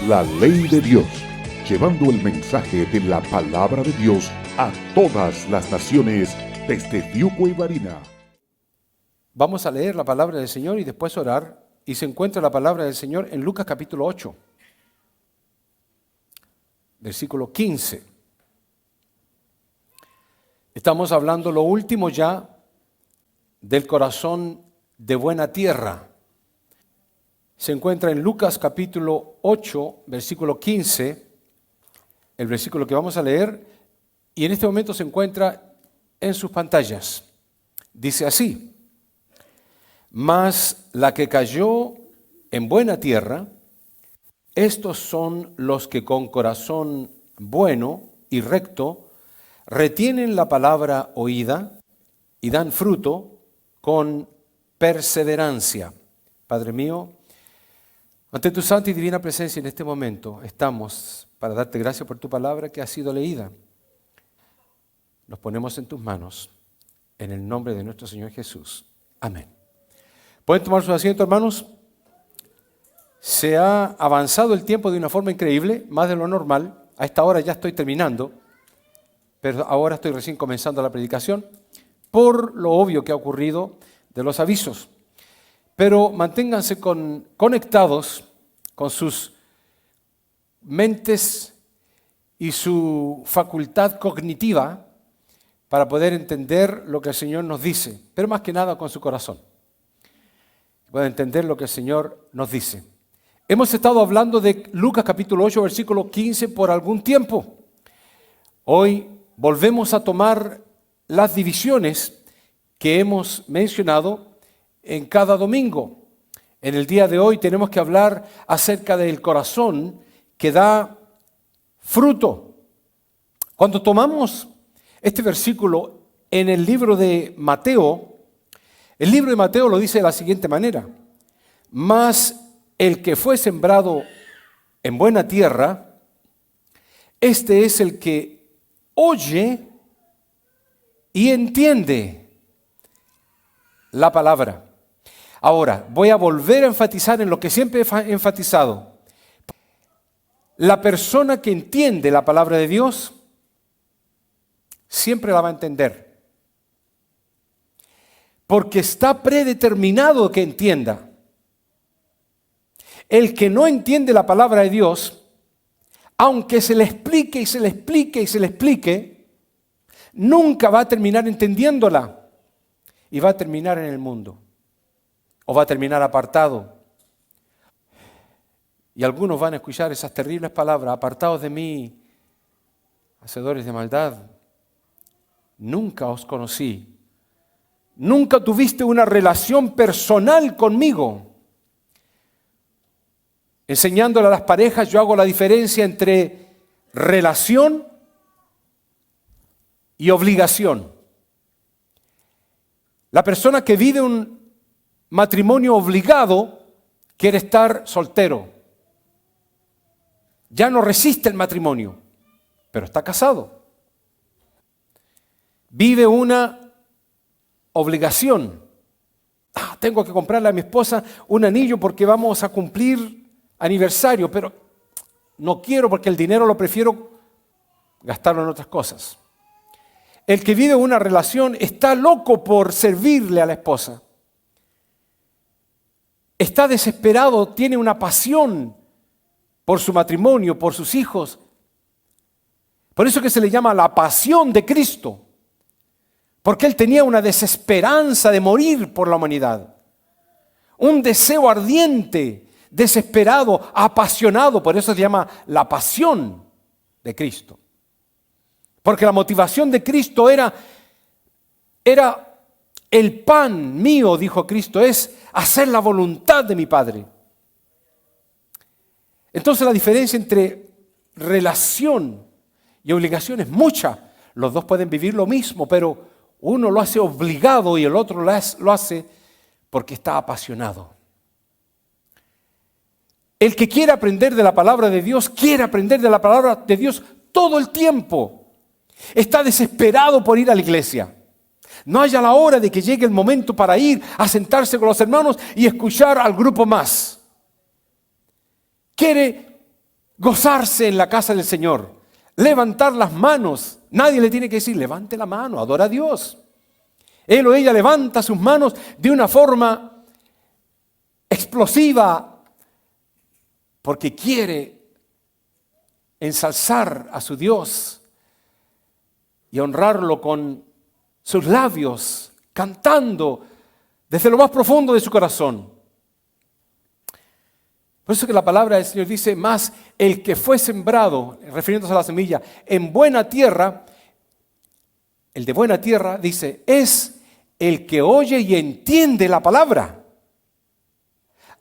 la ley de Dios, llevando el mensaje de la palabra de Dios a todas las naciones desde Fiuco y Barina. Vamos a leer la palabra del Señor y después orar, y se encuentra la palabra del Señor en Lucas capítulo 8, versículo 15. Estamos hablando lo último ya del corazón de buena tierra. Se encuentra en Lucas capítulo 8, versículo 15, el versículo que vamos a leer, y en este momento se encuentra en sus pantallas. Dice así: mas la que cayó en buena tierra, estos son los que con corazón bueno y recto retienen la palabra oída y dan fruto con perseverancia. Padre mío, ante tu santa y divina presencia en este momento estamos para darte gracias por tu palabra que ha sido leída. Nos ponemos en tus manos, en el nombre de nuestro Señor Jesús. Amén. ¿Pueden tomar su asiento, hermanos? Se ha avanzado el tiempo de una forma increíble, más de lo normal. A esta hora ya estoy terminando, pero ahora estoy recién comenzando la predicación, por lo obvio que ha ocurrido de los avisos. Pero manténganse conectados con sus mentes y su facultad cognitiva para poder entender lo que el Señor nos dice, pero más que nada con su corazón. Para entender lo que el Señor nos dice. Hemos estado hablando de Lucas capítulo 8, versículo 15 por algún tiempo. Hoy volvemos a tomar las divisiones que hemos mencionado en cada domingo. En el día de hoy tenemos que hablar acerca del corazón que da fruto. Cuando tomamos este versículo en el libro de Mateo, el libro de Mateo lo dice de la siguiente manera: mas el que fue sembrado en buena tierra, este es el que oye y entiende la palabra. Ahora, voy a volver a enfatizar en lo que siempre he enfatizado. La persona que entiende la palabra de Dios siempre la va a entender, porque está predeterminado que entienda. El que no entiende la palabra de Dios, aunque se le explique y se le explique y se le explique, nunca va a terminar entendiéndola y va a terminar en el mundo o va a terminar apartado. Y algunos van a escuchar esas terribles palabras: apartados de mí, hacedores de maldad, nunca os conocí. Nunca tuviste una relación personal conmigo. Enseñándole a las parejas, yo hago la diferencia entre relación y obligación. La persona que vive un matrimonio obligado quiere estar soltero. Ya no resiste el matrimonio, pero está casado. Vive una obligación. Tengo que comprarle a mi esposa un anillo porque vamos a cumplir aniversario, pero no quiero porque el dinero lo prefiero gastarlo en otras cosas. El que vive una relación está loco por servirle a la esposa. Está desesperado, tiene una pasión por su matrimonio, por sus hijos. Por eso que se le llama la pasión de Cristo. Porque Él tenía una desesperanza de morir por la humanidad. Un deseo ardiente, desesperado, apasionado. Por eso se llama la pasión de Cristo. Porque la motivación de Cristo era el pan mío, dijo Cristo, es hacer la voluntad de mi Padre. Entonces la diferencia entre relación y obligación es mucha. Los dos pueden vivir lo mismo, pero uno lo hace obligado y el otro lo hace porque está apasionado. El que quiere aprender de la palabra de Dios, quiere aprender de la palabra de Dios todo el tiempo. Está desesperado por ir a la iglesia. No haya la hora de que llegue el momento para ir a sentarse con los hermanos y escuchar al grupo más. Quiere gozarse en la casa del Señor, levantar las manos. Nadie le tiene que decir, levante la mano, adora a Dios. Él o ella levanta sus manos de una forma explosiva porque quiere ensalzar a su Dios y honrarlo con sus labios, cantando desde lo más profundo de su corazón. Por eso que la palabra del Señor dice, más el que fue sembrado, refiriéndose a la semilla, en buena tierra, el de buena tierra, dice, es el que oye y entiende la palabra.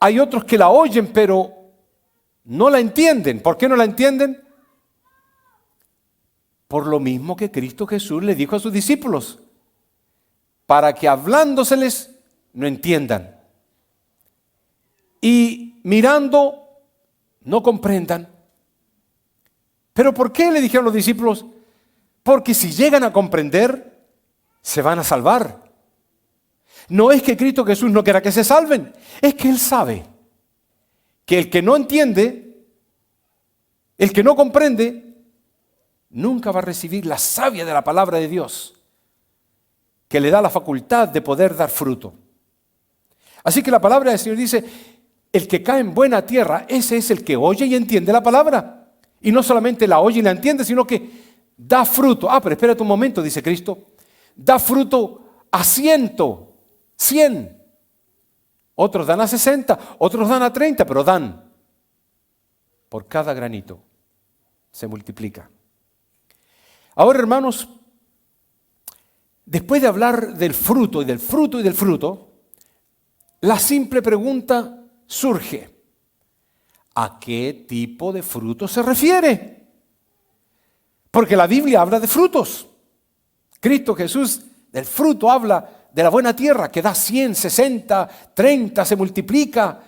Hay otros que la oyen, pero no la entienden. ¿Por qué no la entienden? Por lo mismo que Cristo Jesús le dijo a sus discípulos, para que hablándoseles no entiendan. Y mirando no comprendan. ¿Pero por qué le dijeron los discípulos? Porque si llegan a comprender, se van a salvar. No es que Cristo Jesús no quiera que se salven, es que Él sabe que el que no entiende, el que no comprende, nunca va a recibir la savia de la palabra de Dios, que le da la facultad de poder dar fruto. Así que la palabra del Señor dice, el que cae en buena tierra, ese es el que oye y entiende la palabra. Y no solamente la oye y la entiende, sino que da fruto. Pero espérate un momento, dice Cristo. Da fruto a 100, 100. Otros dan a 60, otros dan a 30, pero dan. Por cada granito se multiplica. Ahora, hermanos, después de hablar del fruto y del fruto y del fruto, la simple pregunta surge, ¿a qué tipo de fruto se refiere? Porque la Biblia habla de frutos. Cristo Jesús del fruto habla de la buena tierra que da 100, 60, 30, se multiplica.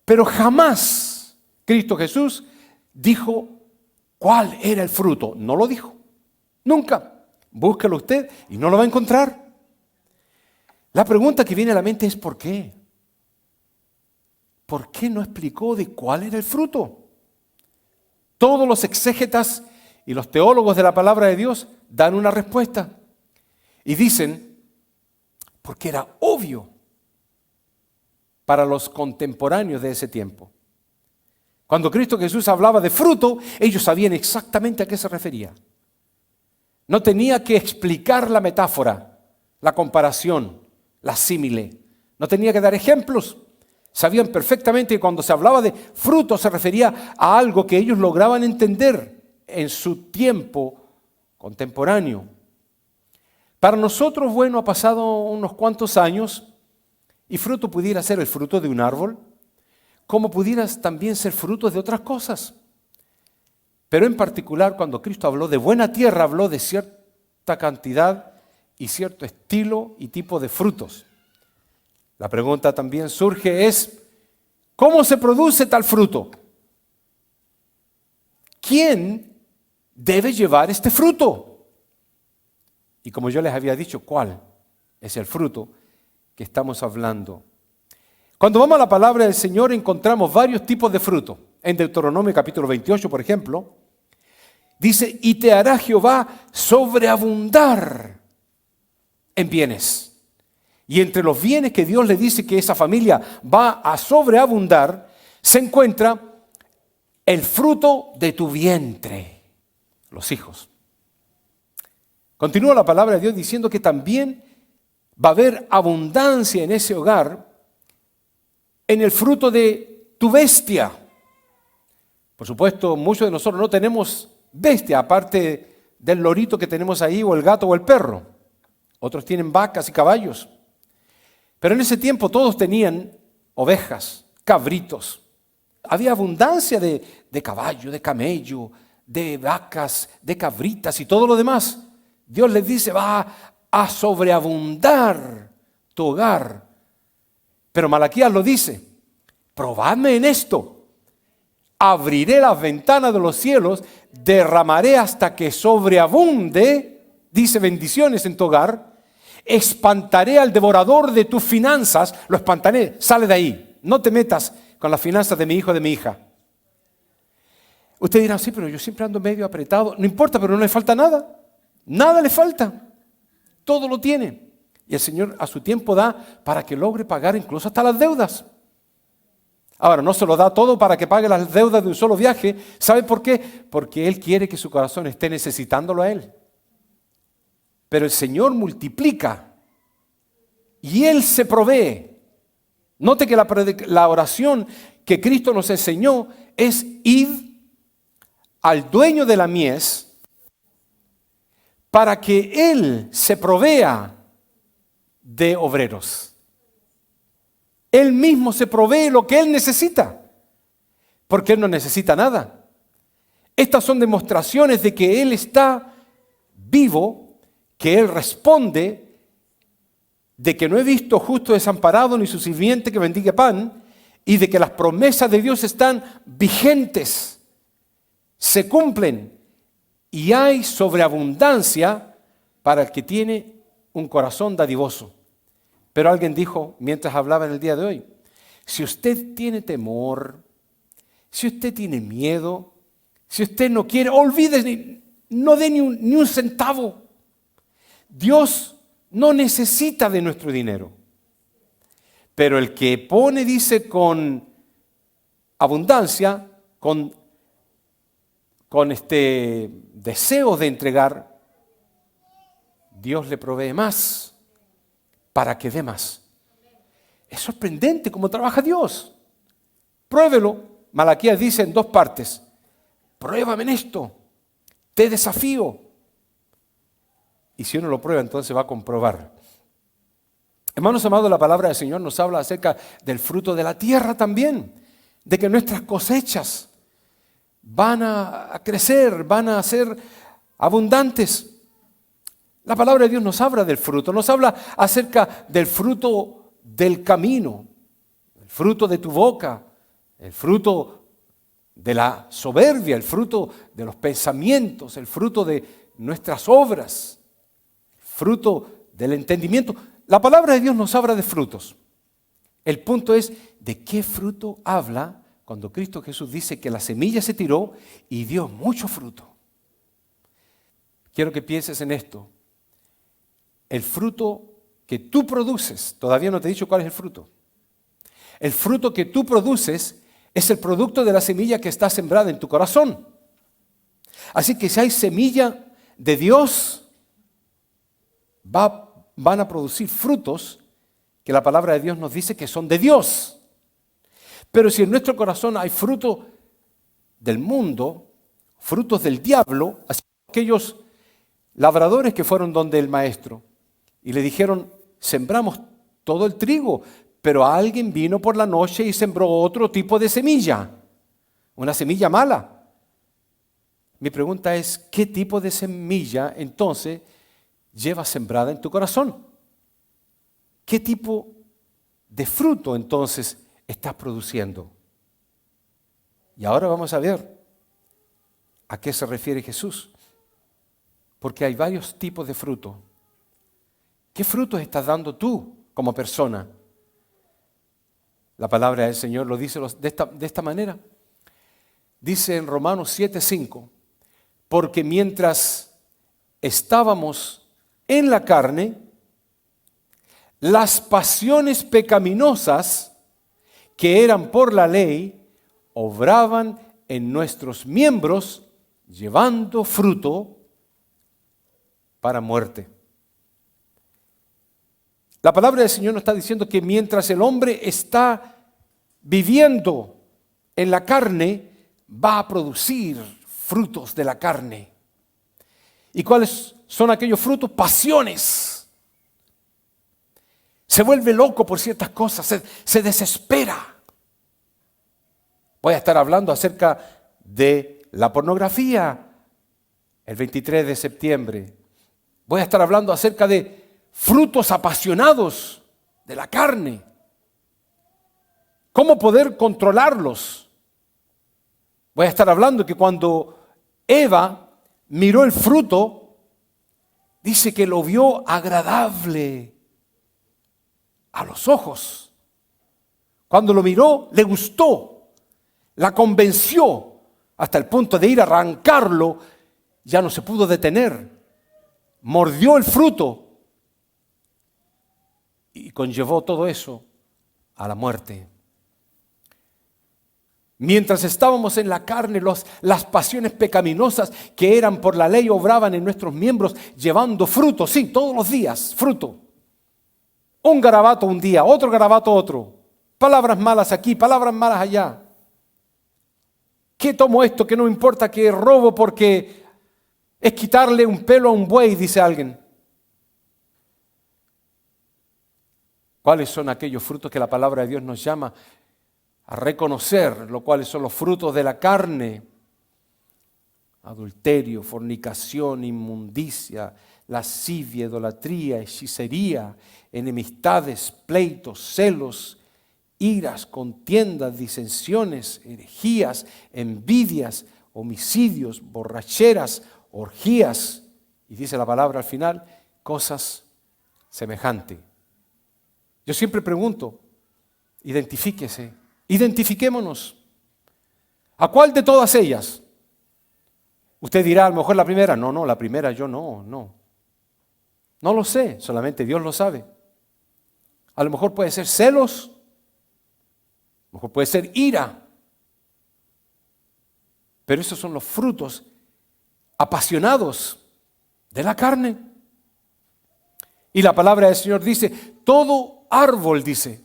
Pero jamás Cristo Jesús dijo cuál era el fruto. No lo dijo. Nunca. Búsquelo usted y no lo va a encontrar. La pregunta que viene a la mente es ¿por qué? ¿Por qué no explicó de cuál era el fruto? Todos los exégetas y los teólogos de la palabra de Dios dan una respuesta. Y dicen, porque era obvio para los contemporáneos de ese tiempo. Cuando Cristo Jesús hablaba de fruto, ellos sabían exactamente a qué se refería. No tenía que explicar la metáfora, la comparación, la símile. No tenía que dar ejemplos. Sabían perfectamente que cuando se hablaba de fruto se refería a algo que ellos lograban entender en su tiempo contemporáneo. Para nosotros, ha pasado unos cuantos años y fruto pudiera ser el fruto de un árbol, como pudiera también ser fruto de otras cosas. Pero en particular, cuando Cristo habló de buena tierra, habló de cierta cantidad y cierto estilo y tipo de frutos. La pregunta también surge es, ¿cómo se produce tal fruto? ¿Quién debe llevar este fruto? Y como yo les había dicho, ¿cuál es el fruto que estamos hablando? Cuando vamos a la palabra del Señor encontramos varios tipos de fruto. En Deuteronomio capítulo 28, por ejemplo, dice, y te hará Jehová sobreabundar en bienes. Y entre los bienes que Dios le dice que esa familia va a sobreabundar, se encuentra el fruto de tu vientre, los hijos. Continúa la palabra de Dios diciendo que también va a haber abundancia en ese hogar, en el fruto de tu bestia. Por supuesto, muchos de nosotros no tenemos bestia, aparte del lorito que tenemos ahí, o el gato o el perro. Otros tienen vacas y caballos. Pero en ese tiempo todos tenían ovejas, cabritos. Había abundancia de caballo, de camello, de vacas, de cabritas y todo lo demás. Dios les dice, va a sobreabundar tu hogar. Pero Malaquías lo dice, probadme en esto. Abriré las ventanas de los cielos, derramaré hasta que sobreabunde, dice bendiciones en tu hogar. Espantaré al devorador de tus finanzas, lo espantaré, sale de ahí, no te metas con las finanzas de mi hijo o de mi hija. Usted dirá, sí, pero yo siempre ando medio apretado. No importa, pero no le falta nada. Nada le falta. Todo lo tiene. Y el Señor a su tiempo da para que logre pagar incluso hasta las deudas. Ahora, no se lo da todo para que pague las deudas de un solo viaje. ¿Sabe por qué? Porque Él quiere que su corazón esté necesitándolo a Él. Pero el Señor multiplica y Él se provee. Note que la oración que Cristo nos enseñó es id al dueño de la mies para que Él se provea de obreros. Él mismo se provee lo que Él necesita, porque Él no necesita nada. Estas son demostraciones de que Él está vivo, que Él responde, de que no he visto justo desamparado ni su sirviente que mendigue pan, y de que las promesas de Dios están vigentes, se cumplen, y hay sobreabundancia para el que tiene un corazón dadivoso. Pero alguien dijo, mientras hablaba en el día de hoy, si usted tiene temor, si usted tiene miedo, si usted no quiere, olvídese, no dé ni un centavo. Dios no necesita de nuestro dinero. Pero el que pone, dice, con abundancia, con deseo de entregar, Dios le provee más para que dé más. Es sorprendente cómo trabaja Dios. Pruébelo. Malaquías dice en 2 partes: pruébame en esto, te desafío. Y si uno lo prueba, entonces va a comprobar. Hermanos amados, la palabra del Señor nos habla acerca del fruto de la tierra también, de que nuestras cosechas van a crecer, van a ser abundantes. La palabra de Dios nos habla del fruto, nos habla acerca del fruto del camino, el fruto de tu boca, el fruto de la soberbia, el fruto de los pensamientos, el fruto de nuestras obras, el fruto del entendimiento. La palabra de Dios nos habla de frutos. El punto es, ¿de qué fruto habla cuando Cristo Jesús dice que la semilla se tiró y dio mucho fruto? Quiero que pienses en esto. El fruto que tú produces, todavía no te he dicho cuál es el fruto. El fruto que tú produces es el producto de la semilla que está sembrada en tu corazón. Así que si hay semilla de Dios, van a producir frutos que la palabra de Dios nos dice que son de Dios. Pero si en nuestro corazón hay fruto del mundo, frutos del diablo, así como aquellos labradores que fueron donde el maestro y le dijeron, sembramos todo el trigo, pero alguien vino por la noche y sembró otro tipo de semilla, una semilla mala. Mi pregunta es, ¿qué tipo de semilla entonces llevas sembrada en tu corazón? ¿Qué tipo de fruto entonces estás produciendo? Y ahora vamos a ver a qué se refiere Jesús, porque hay varios tipos de fruto. ¿Qué frutos estás dando tú como persona? La palabra del Señor lo dice de esta manera. Dice en Romanos 7:5, porque mientras estábamos en la carne, las pasiones pecaminosas que eran por la ley obraban en nuestros miembros, llevando fruto para muerte. La palabra del Señor nos está diciendo que mientras el hombre está viviendo en la carne, va a producir frutos de la carne. ¿Y cuáles son aquellos frutos? Pasiones. Se vuelve loco por ciertas cosas, se desespera. Voy a estar hablando acerca de la pornografía el 23 de septiembre. Voy a estar hablando acerca de frutos apasionados de la carne. ¿Cómo poder controlarlos? Voy a estar hablando que cuando Eva miró el fruto, dice que lo vio agradable a los ojos. Cuando lo miró, le gustó, la convenció. hasta el punto de ir a arrancarlo, ya no se pudo detener. Mordió el fruto y conllevó todo eso a la muerte. Mientras estábamos en la carne, las pasiones pecaminosas que eran por la ley obraban en nuestros miembros, llevando fruto, sí, todos los días, fruto. Un garabato un día, otro garabato otro. Palabras malas aquí, palabras malas allá. ¿Qué tomo esto? Que no importa que robo porque es quitarle un pelo a un buey, dice alguien. ¿Cuáles son aquellos frutos que la palabra de Dios nos llama a reconocer, lo cuales son los frutos de la carne? Adulterio, fornicación, inmundicia, lascivia, idolatría, hechicería, enemistades, pleitos, celos, iras, contiendas, disensiones, herejías, envidias, homicidios, borracheras, orgías, y dice la palabra al final, cosas semejantes. Yo siempre pregunto, identifíquese, identifiquémonos. ¿A cuál de todas ellas? Usted dirá, a lo mejor la primera. No, la primera yo no. No lo sé, solamente Dios lo sabe. A lo mejor puede ser celos, a lo mejor puede ser ira. Pero esos son los frutos apasionados de la carne. Y la palabra del Señor dice, todo árbol, dice,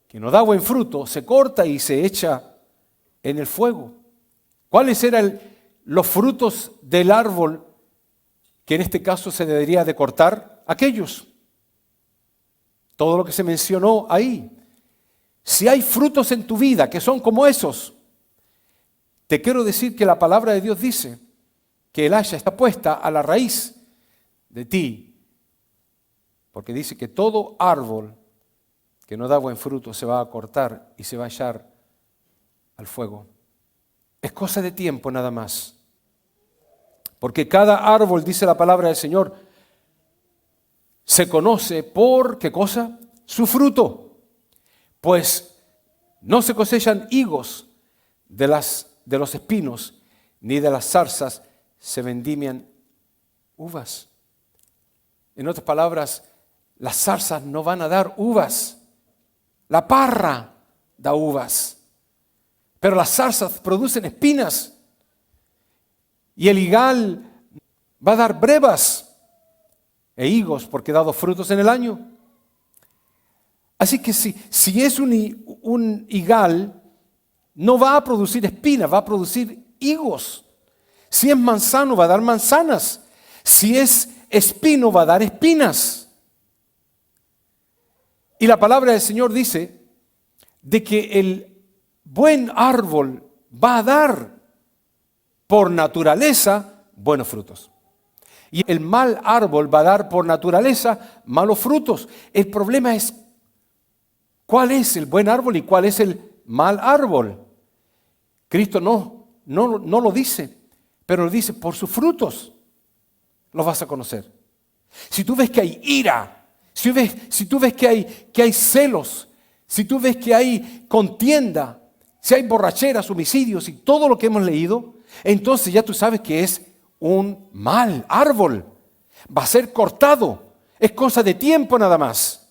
que no da buen fruto, se corta y se echa en el fuego. ¿Cuáles eran los frutos del árbol que en este caso se debería de cortar? Aquellos. Todo lo que se mencionó ahí. Si hay frutos en tu vida que son como esos, te quiero decir que la palabra de Dios dice que el hacha está puesta a la raíz de ti. Porque dice que todo árbol que no da buen fruto se va a cortar y se va a echar al fuego. Es cosa de tiempo nada más. Porque cada árbol, dice la palabra del Señor, se conoce por, ¿qué cosa? Su fruto. Pues no se cosechan higos de los espinos, ni de las zarzas se vendimian uvas. En otras palabras, las zarzas no van a dar uvas. La parra da uvas. Pero las zarzas producen espinas. Y el higal va a dar brevas e higos porque ha dado frutos en el año. Así que si es un higal, no va a producir espinas, va a producir higos. Si es manzano, va a dar manzanas. Si es espino, va a dar espinas. Y la palabra del Señor dice de que el buen árbol va a dar por naturaleza buenos frutos. Y el mal árbol va a dar por naturaleza malos frutos. El problema es cuál es el buen árbol y cuál es el mal árbol. Cristo no lo dice, pero lo dice por sus frutos los vas a conocer. Si tú ves que hay ira, si tú ves que hay celos, si tú ves que hay contienda, si hay borracheras, homicidios y todo lo que hemos leído, entonces ya tú sabes que es un mal árbol. Va a ser cortado. Es cosa de tiempo nada más.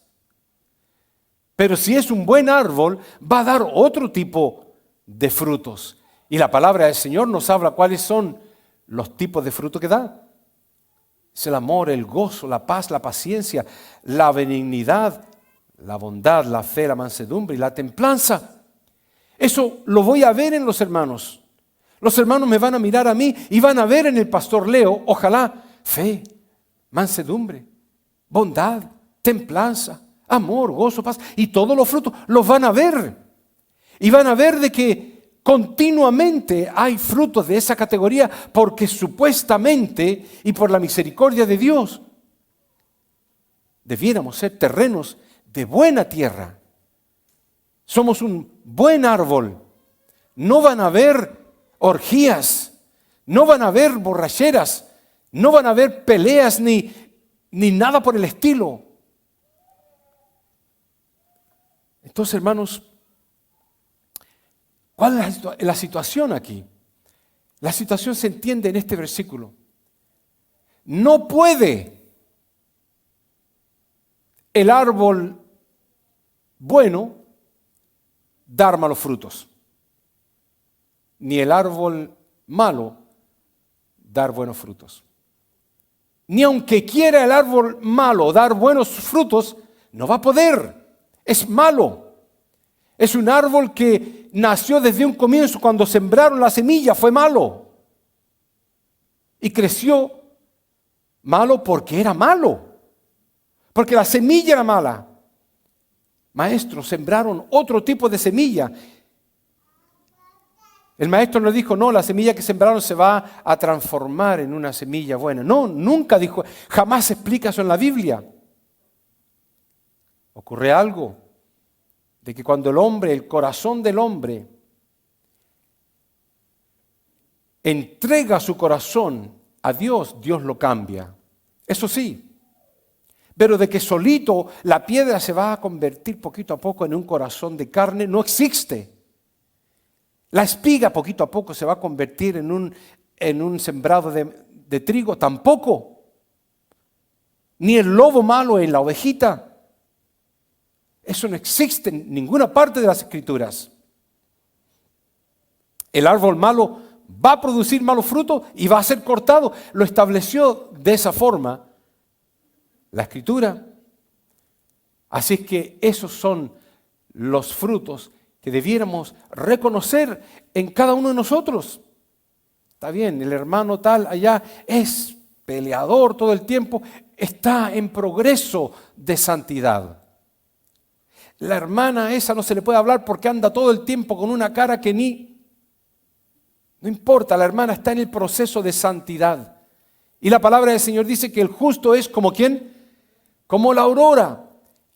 Pero si es un buen árbol, va a dar otro tipo de frutos. Y la palabra del Señor nos habla cuáles son los tipos de frutos que da. Es el amor, el gozo, la paz, la paciencia, la benignidad, la bondad, la fe, la mansedumbre y la templanza. Eso lo voy a ver en los hermanos. Los hermanos me van a mirar a mí y van a ver en el pastor Leo, ojalá, fe, mansedumbre, bondad, templanza, amor, gozo, paz y todos los frutos los van a ver. Y van a ver de que continuamente hay frutos de esa categoría porque supuestamente y por la misericordia de Dios debiéramos ser terrenos de buena tierra. Somos un buen árbol. No van a haber orgías, no van a haber borracheras, no van a haber peleas ni nada por el estilo. Entonces, hermanos, ¿Cuál es la situación aquí? La situación se entiende en este versículo. No puede el árbol bueno dar malos frutos, ni el árbol malo dar buenos frutos. Ni aunque quiera el árbol malo dar buenos frutos, no va a poder. Es malo. Es un árbol que nació desde un comienzo. Cuando sembraron la semilla fue malo. Y creció malo porque era malo. Porque la semilla era mala. Maestros sembraron otro tipo de semilla. El maestro nos dijo, no, la semilla que sembraron se va a transformar en una semilla buena. No, nunca dijo, jamás se explica eso en la Biblia. Ocurre algo de que cuando el corazón del hombre entrega su corazón a Dios, Dios lo cambia. Eso sí, pero de que solito la piedra se va a convertir poquito a poco en un corazón de carne, no existe. La espiga poquito a poco se va a convertir en un sembrado de trigo, tampoco. Ni el lobo malo en la ovejita. Eso no existe en ninguna parte de las Escrituras. El árbol malo va a producir malos frutos y va a ser cortado. Lo estableció de esa forma la Escritura. Así es que esos son los frutos que debiéramos reconocer en cada uno de nosotros. Está bien, el hermano tal allá es peleador todo el tiempo, está en progreso de santidad. La hermana esa no se le puede hablar porque anda todo el tiempo con una cara que no importa, la hermana está en el proceso de santidad. Y la palabra del Señor dice que el justo es como ¿quién? Como la aurora,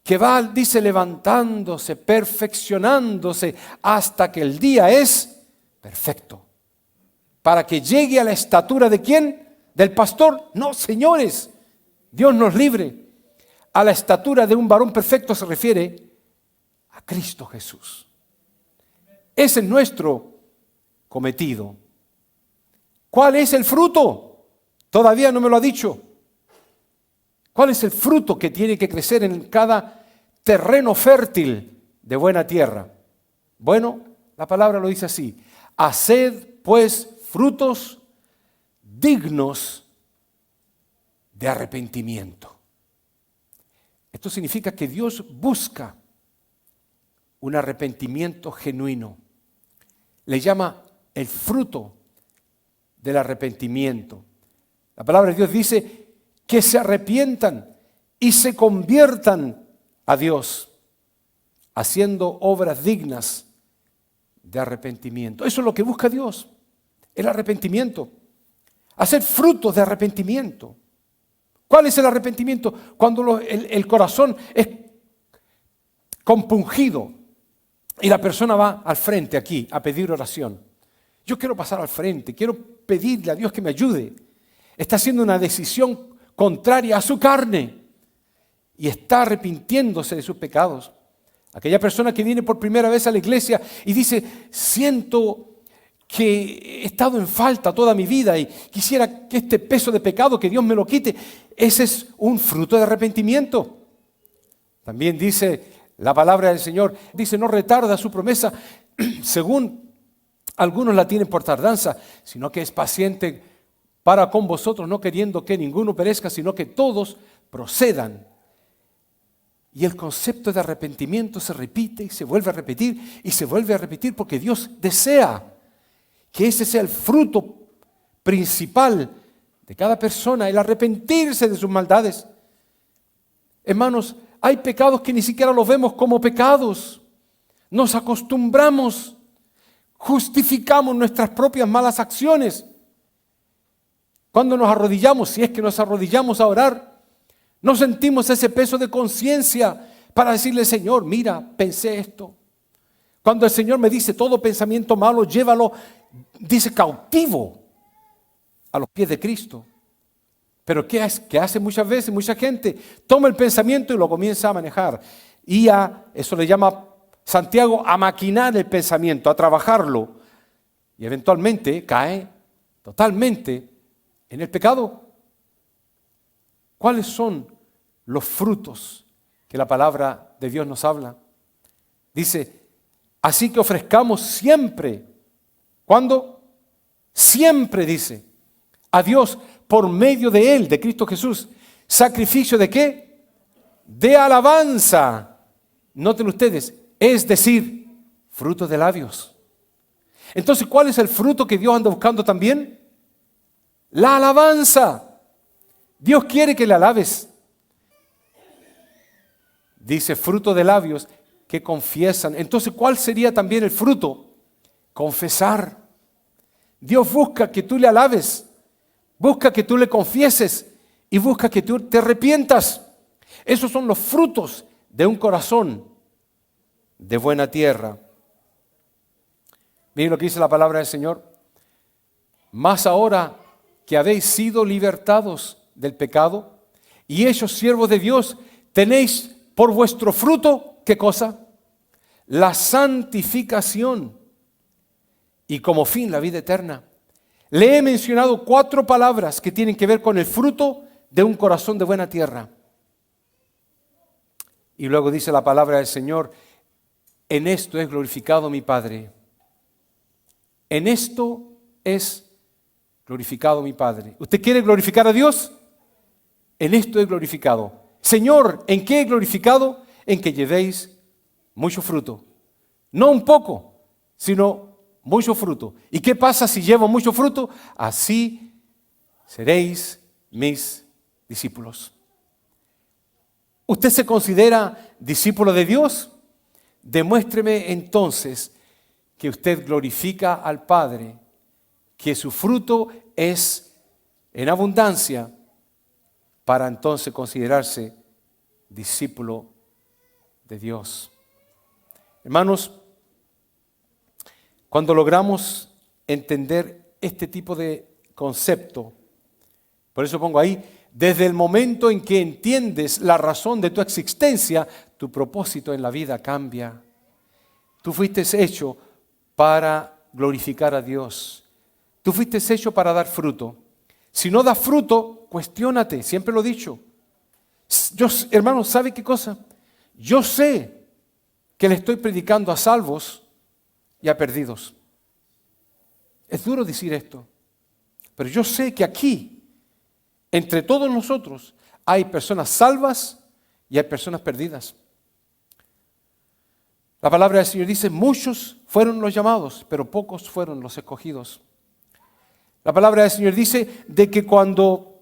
que va, dice, levantándose, perfeccionándose, hasta que el día es perfecto. Para que llegue a la estatura ¿de quién? ¿Del pastor? No, señores, Dios nos libre. A la estatura de un varón perfecto se refiere a Cristo Jesús. Ese es nuestro cometido. ¿Cuál es el fruto? Todavía no me lo ha dicho. ¿Cuál es el fruto que tiene que crecer en cada terreno fértil de buena tierra? Bueno, la palabra lo dice así: haced pues frutos dignos de arrepentimiento. Esto significa que Dios busca un arrepentimiento genuino. Le llama el fruto del arrepentimiento. La palabra de Dios dice que se arrepientan y se conviertan a Dios, haciendo obras dignas de arrepentimiento. Eso es lo que busca Dios, el arrepentimiento. Hacer frutos de arrepentimiento. ¿Cuál es el arrepentimiento? Cuando el corazón es compungido y la persona va al frente aquí a pedir oración. Yo quiero pasar al frente, quiero pedirle a Dios que me ayude. Está haciendo una decisión contraria a su carne y está arrepintiéndose de sus pecados. Aquella persona que viene por primera vez a la iglesia y dice, siento que he estado en falta toda mi vida y quisiera que este peso de pecado, que Dios me lo quite. Ese es un fruto de arrepentimiento. También dice la palabra del Señor, dice, no retarda su promesa, según algunos la tienen por tardanza, sino que es paciente para con vosotros, no queriendo que ninguno perezca, sino que todos procedan. Y el concepto de arrepentimiento se repite y se vuelve a repetir y se vuelve a repetir porque Dios desea que ese sea el fruto principal de cada persona, el arrepentirse de sus maldades. Hermanos, hay pecados que ni siquiera los vemos como pecados. Nos acostumbramos, justificamos nuestras propias malas acciones. Cuando nos arrodillamos, si es que nos arrodillamos a orar, no sentimos ese peso de conciencia para decirle, Señor, mira, pensé esto. Cuando el Señor me dice todo pensamiento malo, llévalo, dice cautivo a los pies de Cristo. Pero ¿qué hace muchas veces? Mucha gente toma el pensamiento y lo comienza a manejar. Y eso le llama Santiago a maquinar el pensamiento, a trabajarlo, y eventualmente cae totalmente en el pecado. ¿Cuáles son los frutos que la palabra de Dios nos habla? Dice, así que ofrezcamos siempre. ¿Cuándo? Siempre, dice, a Dios por medio de Él, de Cristo Jesús. ¿Sacrificio de qué? De alabanza. Noten ustedes, es decir, fruto de labios. Entonces, ¿cuál es el fruto que Dios anda buscando también? La alabanza. Dios quiere que le alabes. Dice, fruto de labios que confiesan. Entonces, ¿cuál sería también el fruto? Confesar. Dios busca que tú le alabes, busca que tú le confieses y busca que tú te arrepientas. Esos son los frutos de un corazón de buena tierra. Miren lo que dice la palabra del Señor. Mas ahora que habéis sido libertados del pecado y hechos siervos de Dios, tenéis por vuestro fruto, ¿qué cosa? La santificación y como fin la vida eterna. Le he mencionado 4 palabras que tienen que ver con el fruto de un corazón de buena tierra. Y luego dice la palabra del Señor, en esto es glorificado mi Padre. En esto es glorificado mi Padre. ¿Usted quiere glorificar a Dios? En esto es glorificado. Señor, ¿en qué he glorificado? En que llevéis mucho fruto. No un poco, sino mucho fruto. ¿Y qué pasa si llevo mucho fruto? Así seréis mis discípulos. ¿Usted se considera discípulo de Dios? Demuéstreme entonces que usted glorifica al Padre, que su fruto es en abundancia, para entonces considerarse discípulo de Dios. Hermanos, cuando logramos entender este tipo de concepto, por eso pongo ahí, desde el momento en que entiendes la razón de tu existencia, tu propósito en la vida cambia. Tú fuiste hecho para glorificar a Dios. Tú fuiste hecho para dar fruto. Si no das fruto, cuestiónate, siempre lo he dicho. Yo, hermano, ¿sabe qué cosa? Yo sé que le estoy predicando a salvos y a perdidos. Es duro decir esto, pero yo sé que aquí, entre todos nosotros, hay personas salvas y hay personas perdidas. La palabra del Señor dice, muchos fueron los llamados, pero pocos fueron los escogidos. La palabra del Señor dice de que cuando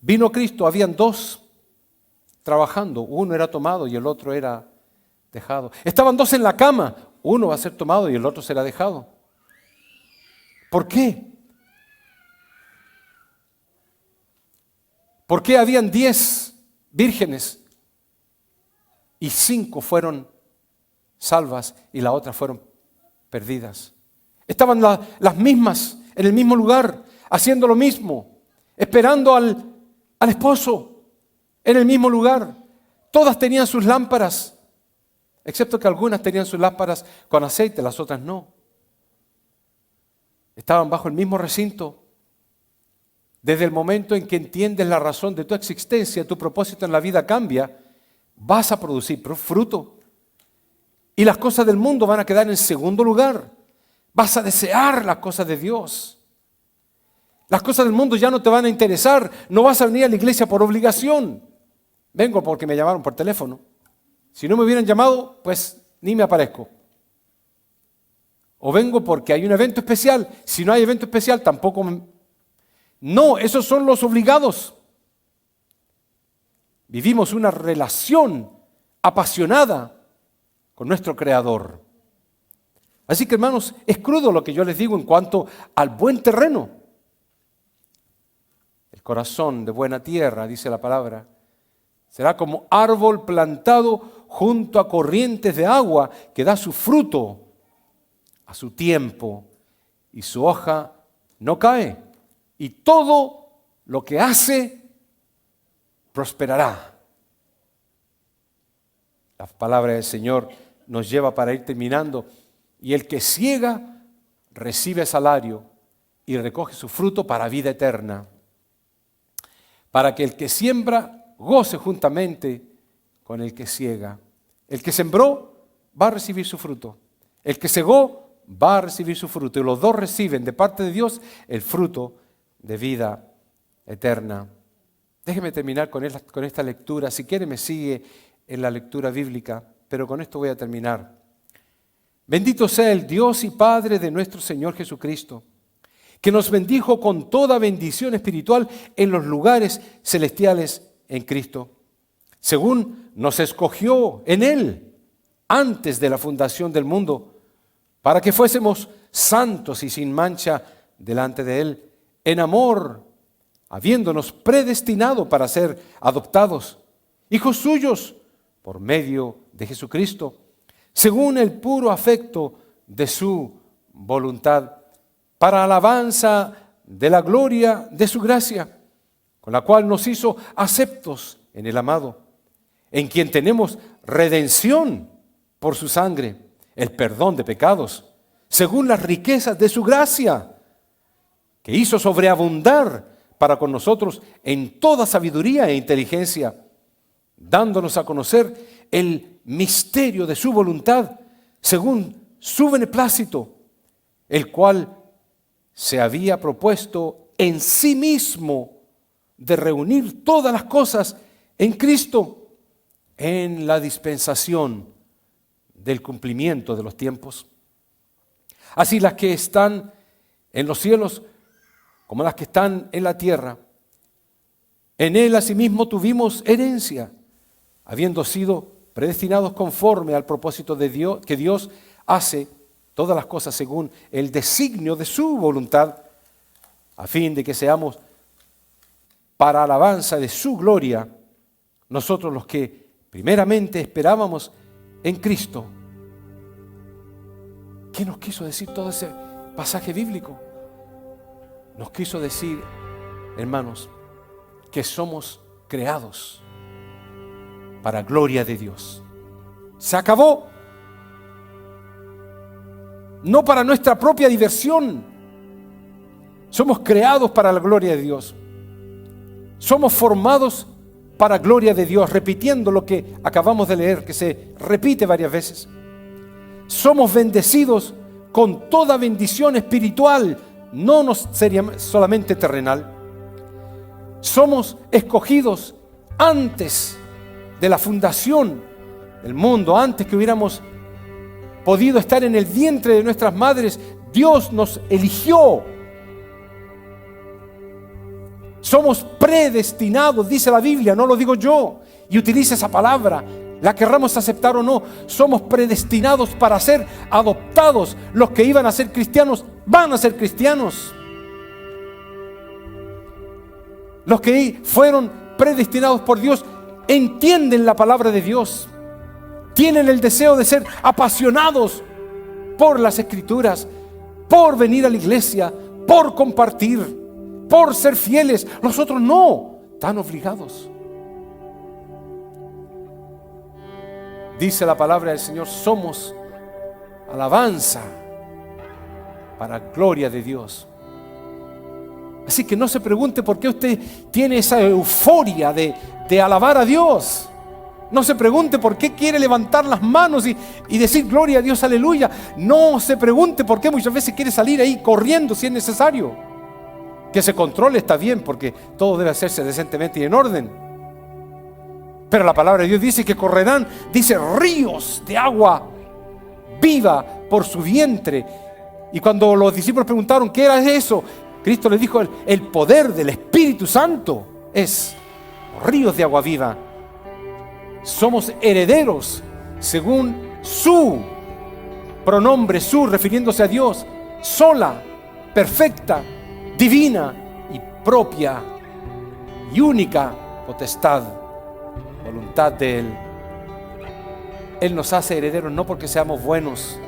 vino Cristo habían 2 trabajando, uno era tomado y el otro era dejado. Estaban 2 en la cama, uno va a ser tomado y el otro será dejado. ¿Por qué? ¿Por qué habían 10 vírgenes y 5 fueron salvas y las otras fueron perdidas? Estaban las mismas en el mismo lugar, haciendo lo mismo, esperando al esposo en el mismo lugar. Todas tenían sus lámparas, excepto que algunas tenían sus lámparas con aceite, las otras no. Estaban bajo el mismo recinto. Desde el momento en que entiendes la razón de tu existencia, tu propósito en la vida cambia, vas a producir fruto. Y las cosas del mundo van a quedar en segundo lugar. Vas a desear las cosas de Dios. Las cosas del mundo ya no te van a interesar. No vas a venir a la iglesia por obligación. Vengo porque me llamaron por teléfono. Si no me hubieran llamado, pues ni me aparezco. O vengo porque hay un evento especial. Si no hay evento especial, tampoco No, esos son los obligados. Vivimos una relación apasionada con nuestro Creador. Así que, hermanos, es crudo lo que yo les digo en cuanto al buen terreno. El corazón de buena tierra, dice la palabra, será como árbol plantado junto a corrientes de agua que da su fruto a su tiempo y su hoja no cae. Y todo lo que hace prosperará. La palabra del Señor nos lleva para ir terminando. Y el que siega recibe salario y recoge su fruto para vida eterna. Para que el que siembra goce juntamente con el que siega. El que sembró va a recibir su fruto. El que segó va a recibir su fruto. Y los dos reciben de parte de Dios el fruto de vida eterna. Déjeme terminar con esta lectura. Si quiere me sigue en la lectura bíblica, pero con esto voy a terminar. Bendito sea el Dios y Padre de nuestro Señor Jesucristo, que nos bendijo con toda bendición espiritual en los lugares celestiales en Cristo, según nos escogió en Él antes de la fundación del mundo, para que fuésemos santos y sin mancha delante de Él, en amor, habiéndonos predestinado para ser adoptados, hijos suyos, por medio de Jesucristo, según el puro afecto de su voluntad, para alabanza de la gloria de su gracia, con la cual nos hizo aceptos en el amado, en quien tenemos redención por su sangre, el perdón de pecados, según las riquezas de su gracia, que hizo sobreabundar para con nosotros en toda sabiduría e inteligencia, dándonos a conocer el misterio de su voluntad, según su beneplácito, el cual se había propuesto en sí mismo de reunir todas las cosas en Cristo, en la dispensación del cumplimiento de los tiempos. Así las que están en los cielos como las que están en la tierra. En Él asimismo tuvimos herencia, habiendo sido predestinados conforme al propósito de Dios, que Dios hace todas las cosas según el designio de su voluntad, a fin de que seamos para alabanza de su gloria, nosotros los que primeramente esperábamos en Cristo. ¿Qué nos quiso decir todo ese pasaje bíblico? Nos quiso decir, hermanos, que somos creados para gloria de Dios. Se acabó. No para nuestra propia diversión. Somos creados para la gloria de Dios. Somos formados para gloria de Dios, repitiendo lo que acabamos de leer, que se repite varias veces. Somos bendecidos con toda bendición espiritual, no solamente terrenal. Somos escogidos antes de la fundación del mundo, antes que hubiéramos podido estar en el vientre de nuestras madres. Dios nos eligió. Somos predestinados, dice la Biblia, no lo digo yo, y utiliza esa palabra, la querramos aceptar o no. Somos predestinados para ser adoptados. Los que iban a ser cristianos van a ser cristianos. Los que fueron predestinados por Dios entienden la palabra de Dios. Tienen el deseo de ser apasionados por las Escrituras, por venir a la iglesia, por compartir, por ser fieles. Los otros no, están obligados. Dice la palabra del Señor, somos alabanza para gloria de Dios. Así que no se pregunte por qué usted tiene esa euforia de alabar a Dios. No se pregunte por qué quiere levantar las manos y decir gloria a Dios, aleluya. No se pregunte por qué muchas veces quiere salir ahí corriendo si es necesario. Que se controle está bien, porque todo debe hacerse decentemente y en orden. Pero la palabra de Dios dice que correrán, dice, ríos de agua viva por su vientre. Y cuando los discípulos preguntaron qué era eso, Cristo les dijo, el poder del Espíritu Santo es ríos de agua viva. Somos herederos según su pronombre, su, refiriéndose a Dios, sola, perfecta, divina y propia y única potestad, voluntad de Él. Él nos hace herederos no porque seamos buenos,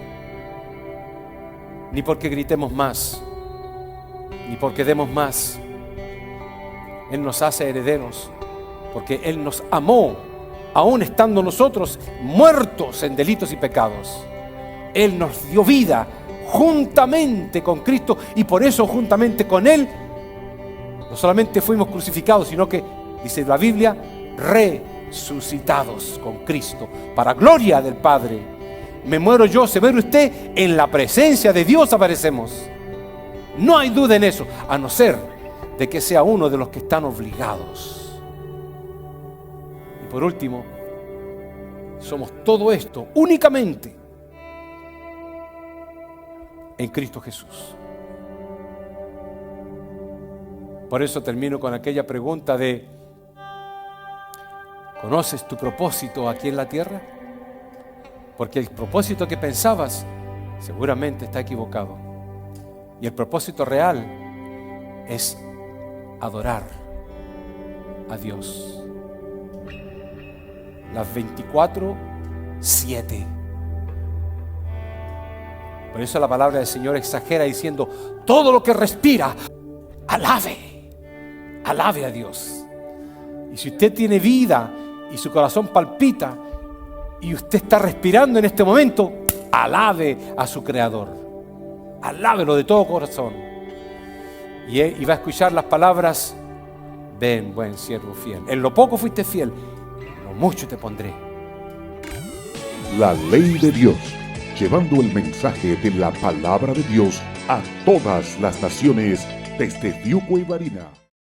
ni porque gritemos más, ni porque demos más. Él nos hace herederos porque Él nos amó aún estando nosotros muertos en delitos y pecados, Él nos dio vida juntamente con Cristo, y por eso juntamente con Él no solamente fuimos crucificados, sino que, dice la Biblia, resucitados con Cristo, para gloria del Padre. Me muero yo, se muere usted, en la presencia de Dios aparecemos. No hay duda en eso, a no ser de que sea uno de los que están obligados. Y por último, somos todo esto únicamente en Cristo Jesús. Por eso termino con aquella pregunta de: ¿conoces tu propósito aquí en la tierra? Porque el propósito que pensabas seguramente está equivocado. Y el propósito real es adorar a Dios las 24/7. Por eso la palabra del Señor exagera diciendo: todo lo que respira, alabe a Dios. Y si usted tiene vida y su corazón palpita y usted está respirando en este momento, alabe a su Creador, alábelo de todo corazón, y va a escuchar las palabras: ven, buen siervo fiel, en lo poco fuiste fiel, en lo mucho te pondré. La ley de Dios, llevando el mensaje de la palabra de Dios a todas las naciones desde Fiuco y Varina.